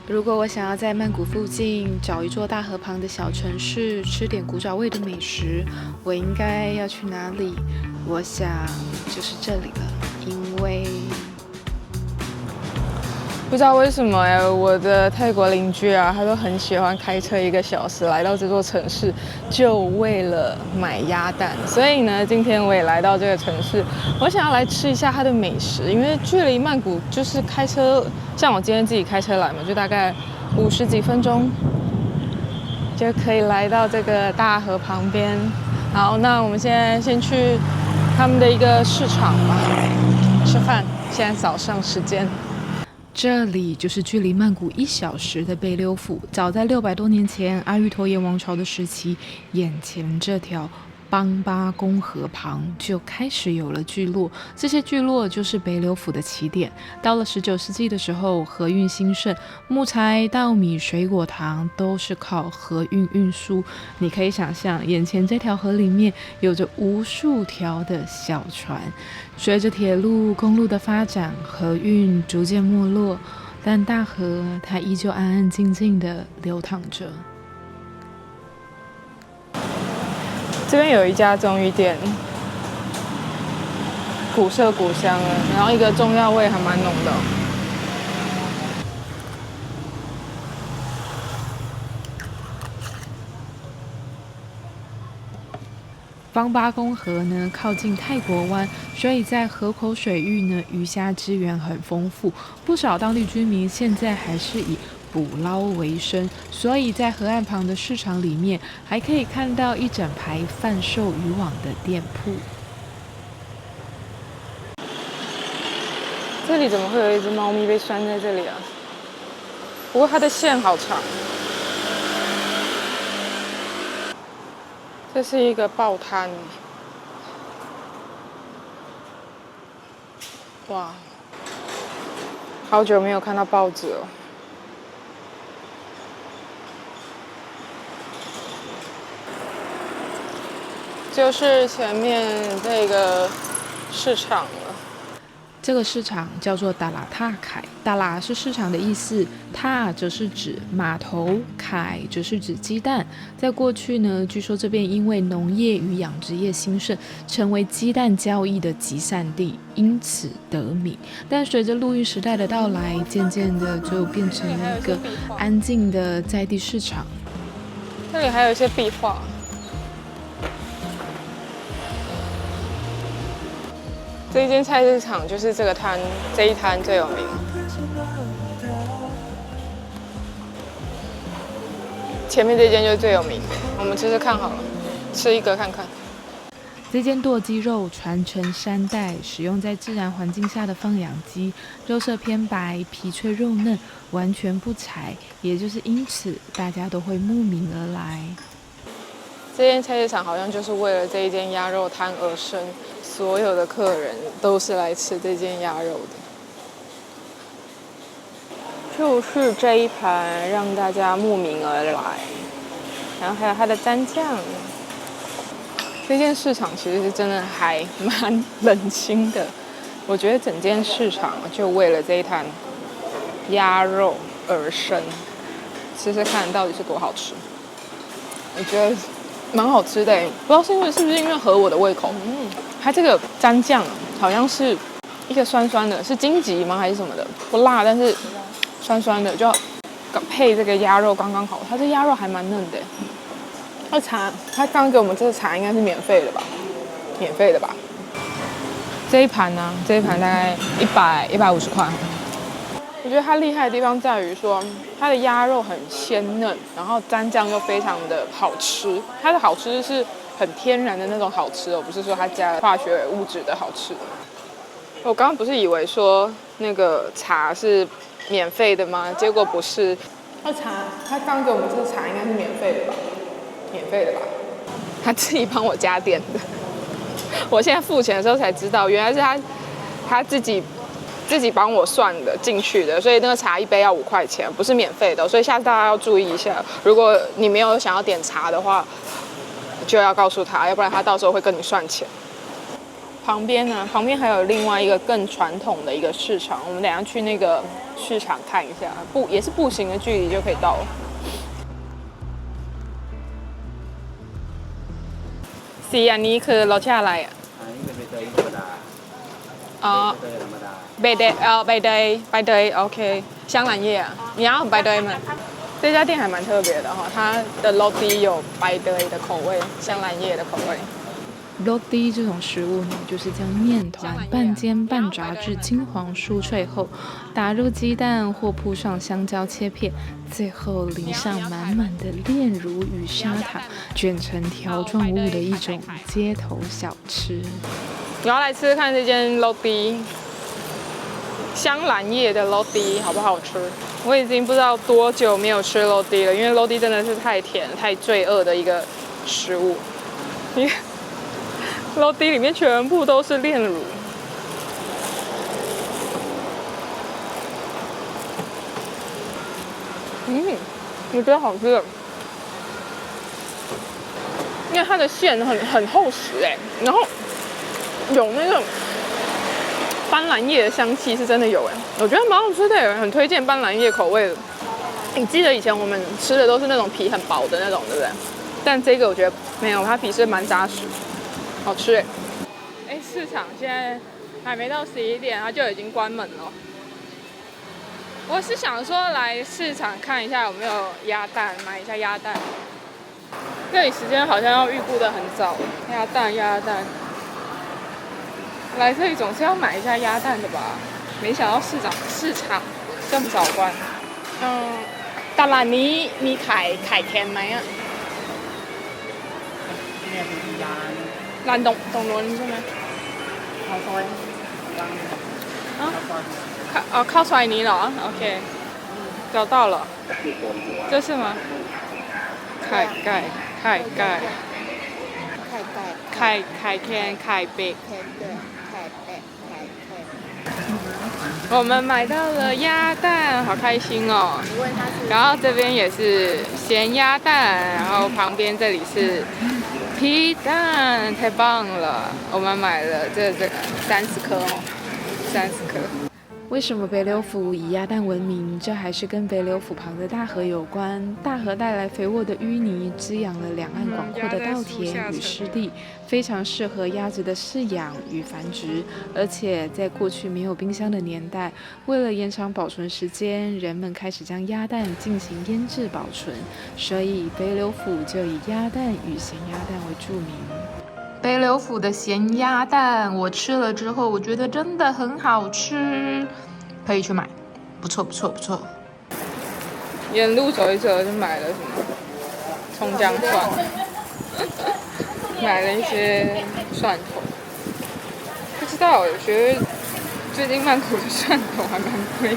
如果我想要在曼谷附近找一座大河旁的小城市，吃点古早味的美食，我应该要去哪里？我想就是这里了，因为不知道为什么我的泰国邻居啊，他都很喜欢开车1个小时来到这座城市，就为了买鸭蛋。所以呢，今天我也来到这个城市，我想要来吃一下它的美食，因为距离曼谷就是开车，像我今天自己开车来嘛，就大概50几分钟就可以来到这个大河旁边。好，那我们现在先去他们的一个市场吧，吃饭。现在早上时间。这里就是距离曼谷1小时的贝溜府。早在600多年前，阿育陀耶王朝的时期，眼前这条邦巴公河旁就开始有了聚落，这些聚落就是贝溜府的起点。到了19世纪的时候，河运兴盛，木材、稻米、水果、糖都是靠河运运输。你可以想象，眼前这条河里面有着无数条的小船。随着铁路、公路的发展，河运逐渐没落，但大河它依旧安安静静地流淌着。这边有一家中医店，古色古香的，然后一个中药味还蛮浓的。邦巴公河呢靠近泰国湾，所以在河口水域呢鱼虾资源很丰富，不少当地居民现在还是以捕捞为生，所以在河岸旁的市场里面还可以看到一整排贩售渔网的店铺。这里怎么会有一只猫咪被拴在这里啊？不过它的线好长。这是一个报摊，哇，好久没有看到报纸了。就是前面这个市场了。这个市场叫做达拉塔凯，达拉是市场的意思，塔则是指码头，凯则是指鸡蛋。在过去呢，据说这边因为农业与养殖业兴盛，成为鸡蛋交易的集散地，因此得名。但随着陆运时代的到来，渐渐的就变成了一个安静的在地市场。这里还有一些壁画。这一间菜市场就是这一摊最有名。前面这间就是最有名的，我们吃吃看好了，吃一个看看。这间剁鸡肉传承3代，使用在自然环境下的放养鸡，肉色偏白，皮脆肉嫩，完全不柴，也就是因此大家都会慕名而来。这间菜市场好像就是为了这一间鸭肉摊而生，所有的客人都是来吃这间鸭肉的。就是这一盘让大家慕名而来，然后还有它的蘸酱。这间市场其实是真的还蛮冷清的，我觉得整间市场就为了这一摊鸭肉而生。吃吃看到底是多好吃，我觉得蛮好吃的，不知道是不是因为合我的胃口。它这个蘸酱好像是一个酸酸的，是荆棘吗还是什么的？不辣，但是酸酸的，就配这个鸭肉刚刚好。它这鸭肉还蛮嫩的。那茶，他刚给我们这个茶应该是免费的吧？免费的吧？这一盘呢，这一盘大概150块。我觉得它厉害的地方在于说，它的鸭肉很鲜嫩，然后蘸酱又非常的好吃。它的好吃是很天然的那种好吃哦，不是说它加了化学物质的好吃。我刚刚不是以为说那个茶是免费的吗？结果不是。那茶，他刚给我们这个茶应该是免费的吧？免费的吧？他自己帮我加点的。我现在付钱的时候才知道，原来是他自己帮我算的进去的，所以那个茶一杯要5块钱，不是免费的。所以下次大家要注意一下，如果你没有想要点茶的话，就要告诉他，要不然他到时候会跟你算钱。旁边呢，旁边还有另外一个更传统的一个市场，我们等一下去那个市场看一下，也是步行的距离就可以到了。是อันนี้คือรสชาติอะไรอ่ะอันนี้เป็นใบเตยธรรมดาอ๋อใบเตยธรรมดาใบเตย OK 香兰叶啊，你要白对吗？这家店还蛮特别的哈，它的 roti 有白对的口味，香兰叶的口味。roti 这种食物呢，就是将面团半煎半炸至金黄酥脆后，打入鸡蛋或铺上香蕉切片，最后淋上满满的炼乳与砂糖，卷成条状物的一种街头小吃。我要来吃吃看这间 roti， 香兰叶的 roti 好不好吃？我已经不知道多久没有吃 roti 了，因为 roti 真的是太甜、太罪恶的一个食物。因为 roti 里面全部都是炼乳。我觉得好吃的，因为它的馅很厚实然后有那个斑斓叶的香气是真的有我觉得蛮好吃的很推荐斑斓叶口味的。你记得以前我们吃的都是那种皮很薄的那种，对不对？但这个我觉得没有，它皮是蛮扎实，好吃市场现在还没到11点，它就已经关门了。我是想说来市场看一下有没有鸭蛋，买一下鸭蛋。这里时间好像要预估的很早，鸭蛋。来这里总是要买一下鸭蛋的吧？没想到市场这么早关。ตลาดนี้มีขายเค็มไหมอะเนี่ยเป็นร้านตรงนู้นใช่ไหมข้าวซอย靠出来你了 OK 找到了这是吗ไข่ไก่ไข่เป็ด我们买到了鸭蛋，好开心哦！然后这边也是咸鸭蛋，然后旁边这里是皮蛋，太棒了！我们买了这个30颗30颗。为什么北柳府以鸭蛋闻名？这还是跟北柳府旁的大河有关。大河带来肥沃的淤泥，滋养了两岸广阔的稻田与湿地，非常适合鸭子的饲养与繁殖。而且在过去没有冰箱的年代，为了延长保存时间，人们开始将鸭蛋进行腌制保存，所以北柳府就以鸭蛋与咸鸭蛋为著名。北柳府的咸鸭蛋，我吃了之后，我觉得真的很好吃，可以去买，不错。沿路走一走就买了什么葱姜蒜，买了一些蒜头。不知道，我觉得最近曼谷的蒜头还蛮贵的，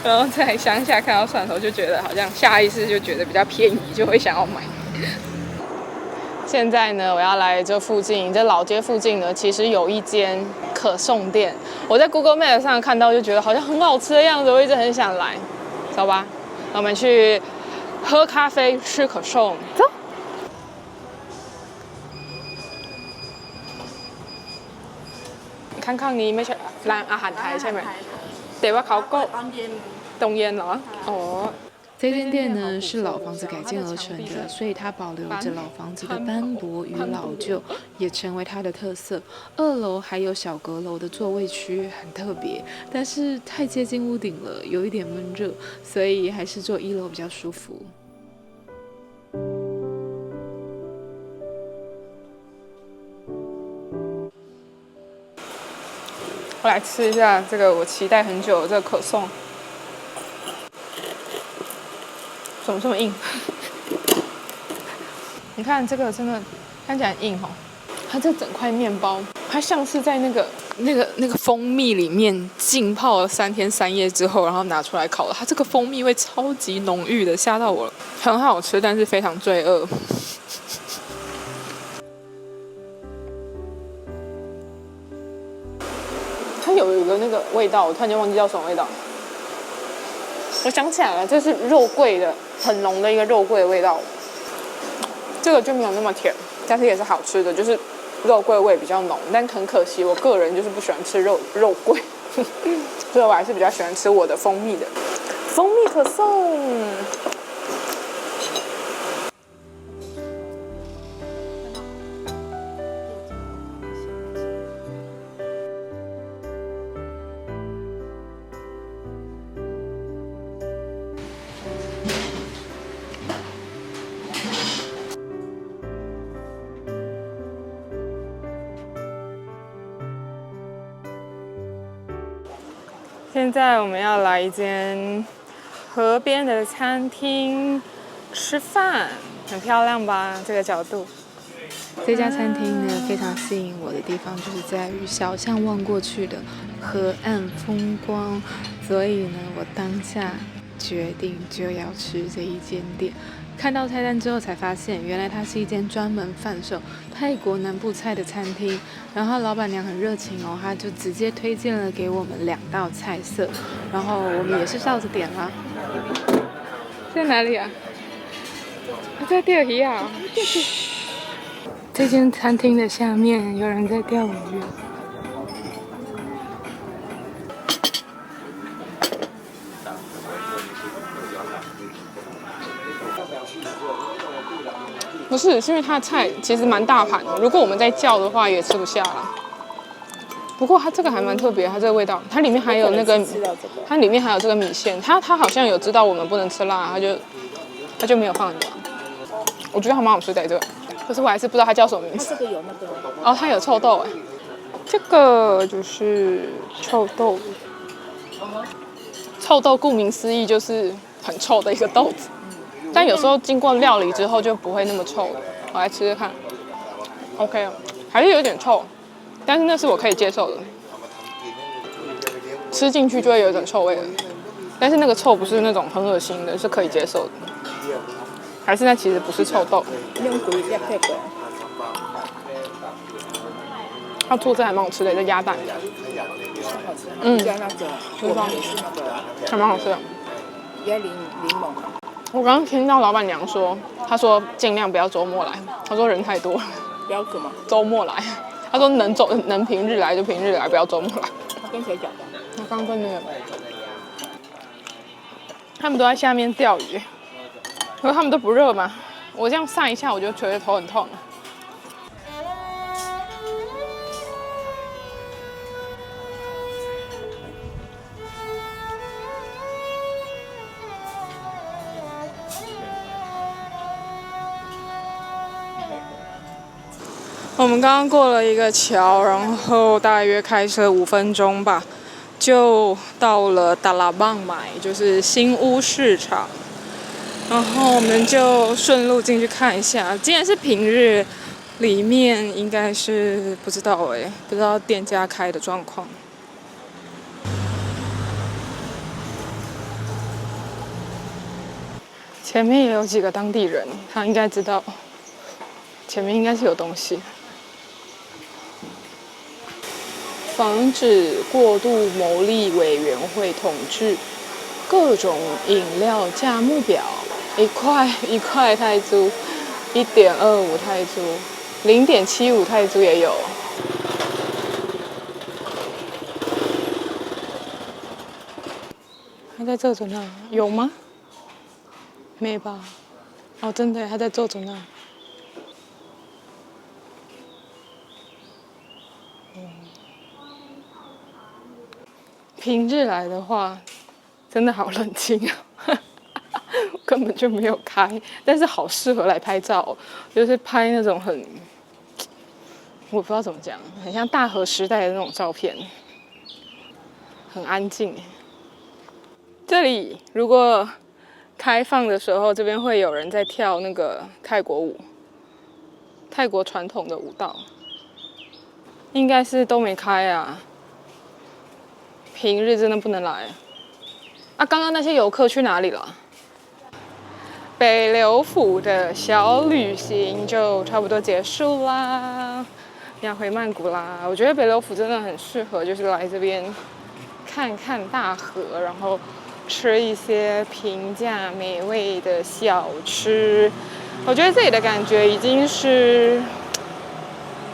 然后在乡下看到蒜头就觉得好像下意识就觉得比较便宜，就会想要买。现在呢，我要来这附近，这老街附近呢，其实有一间可颂店。我在 Google Map 上看到，就觉得好像很好吃的样子，我一直很想来，走吧，那我们去喝咖啡、吃可颂，走。ข้างๆนี้ไม่ใช่ร้านอาหารไทยใช่ไหมแต่ว่าเขาก็ตรงเย็นเหรออ๋อ这间店呢是老房子改建而成的，所以它保留着老房子的斑驳与老旧，也成为它的特色。2楼还有小阁楼的座位区，很特别，但是太接近屋顶了，有一点闷热，所以还是坐1楼比较舒服。我来吃一下这个我期待很久的这个可颂。怎么这么硬？你看这个真的看起来很硬哦。它这整块面包，它像是在那个蜂蜜里面浸泡了3天3夜之后，然后拿出来烤的。它这个蜂蜜味超级浓郁的，吓到我了。很好吃，但是非常罪恶。它有一个那个味道，我突然间忘记叫什么味道。我想起来了，这是肉桂的很浓的一个肉桂的味道。这个就没有那么甜，但是也是好吃的，就是肉桂味比较浓，但很可惜，我个人就是不喜欢吃肉桂，所以我还是比较喜欢吃我的蜂蜜可颂。现在我们要来一间河边的餐厅吃饭，很漂亮吧？这个角度。这家餐厅呢，非常吸引我的地方就是在于小巷望过去的河岸风光，所以呢，我当下决定就要吃这一间店。看到菜单之后才发现，原来它是一间专门贩售泰国南部菜的餐厅。然后老板娘很热情哦，她就直接推荐了给我们2道菜色，然后我们也是照着点啦。在哪里啊？在钓鱼啊！这间餐厅的下面有人在钓鱼。不是，是因为它的菜其实蛮大盘的，如果我们再叫的话也吃不下了。不过它这个还蛮特别，它这个味道，它里面还有那个，它里面还有这个米线，它好像有知道我们不能吃辣，它就没有放很多。我觉得还蛮好吃的这个，可是我还是不知道它叫什么名字。它这个有那个哦，它有臭豆哎，这个就是臭豆。臭豆顾名思义就是很臭的一个豆子。但有时候经过料理之后就不会那么臭了。我来吃吃看 ，OK， 还是有点臭，但是那是我可以接受的。吃进去就会有一种臭味了，但是那个臭不是那种很恶心的，是可以接受的。还是那其实不是臭豆。它做这还蛮好吃的，这鸭蛋。加那个，我们也是那个，还蛮好吃的。加柠檬。我刚刚听到老板娘说，她说尽量不要周末来，她说人太多了。不要什么？周末来，她说能平日来就平日来，不要周末来。他跟谁讲的？我刚跟那个，他们都在下面钓鱼，可是他们都不热吗？我这样晒一下，我就觉得头很痛。我们刚刚过了一个桥，然后大约开车5分钟吧，就到了达拉棒买，就是新屋市场。然后我们就顺路进去看一下。既然是平日，里面应该是不知道不知道店家开的状况。前面也有几个当地人，他应该知道前面应该是有东西。防止过度牟利委员会统治，各种饮料价目表，1块泰铢，1.25泰铢，0.75泰铢也有。他在这那有吗？没吧？哦，真的，他在这那。平日来的话，真的好冷清啊，根本就没有开，但是好适合来拍照，就是拍那种我不知道怎么讲，很像大河时代的那种照片，很安静。这里如果开放的时候，这边会有人在跳那个泰国舞，泰国传统的舞蹈，应该是都没开啊。平日真的不能来啊！刚刚那些游客去哪里了？北流府的小旅行就差不多结束啦，要回曼谷啦。我觉得北流府真的很适合，就是来这边看看大河，然后吃一些平价美味的小吃。我觉得这里的感觉已经是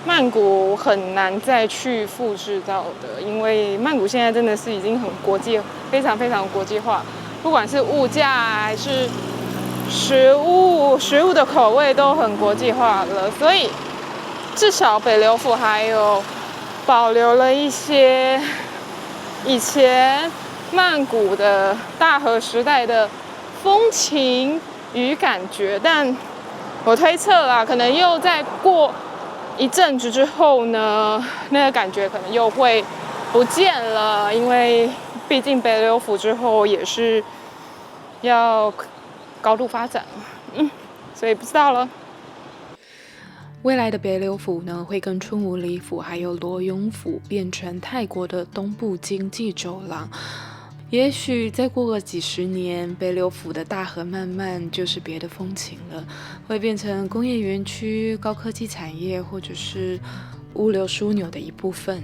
曼谷很难再去复制到的，因为曼谷现在真的是已经很国际，非常非常国际化，不管是物价还是食物的口味都很国际化了，所以至少北流府还有保留了一些以前曼谷的大和时代的风情与感觉，但我推测啦，可能又再过一阵子之后呢，那个感觉可能又会不见了，因为毕竟北流府之后也是要高度发展，所以不知道了。未来的北流府呢，会跟春武里府还有罗永府变成泰国的东部经济走廊。也许再过个几十年，北流府的大河漫漫就是别的风情了，会变成工业园区、高科技产业或者是物流枢纽的一部分。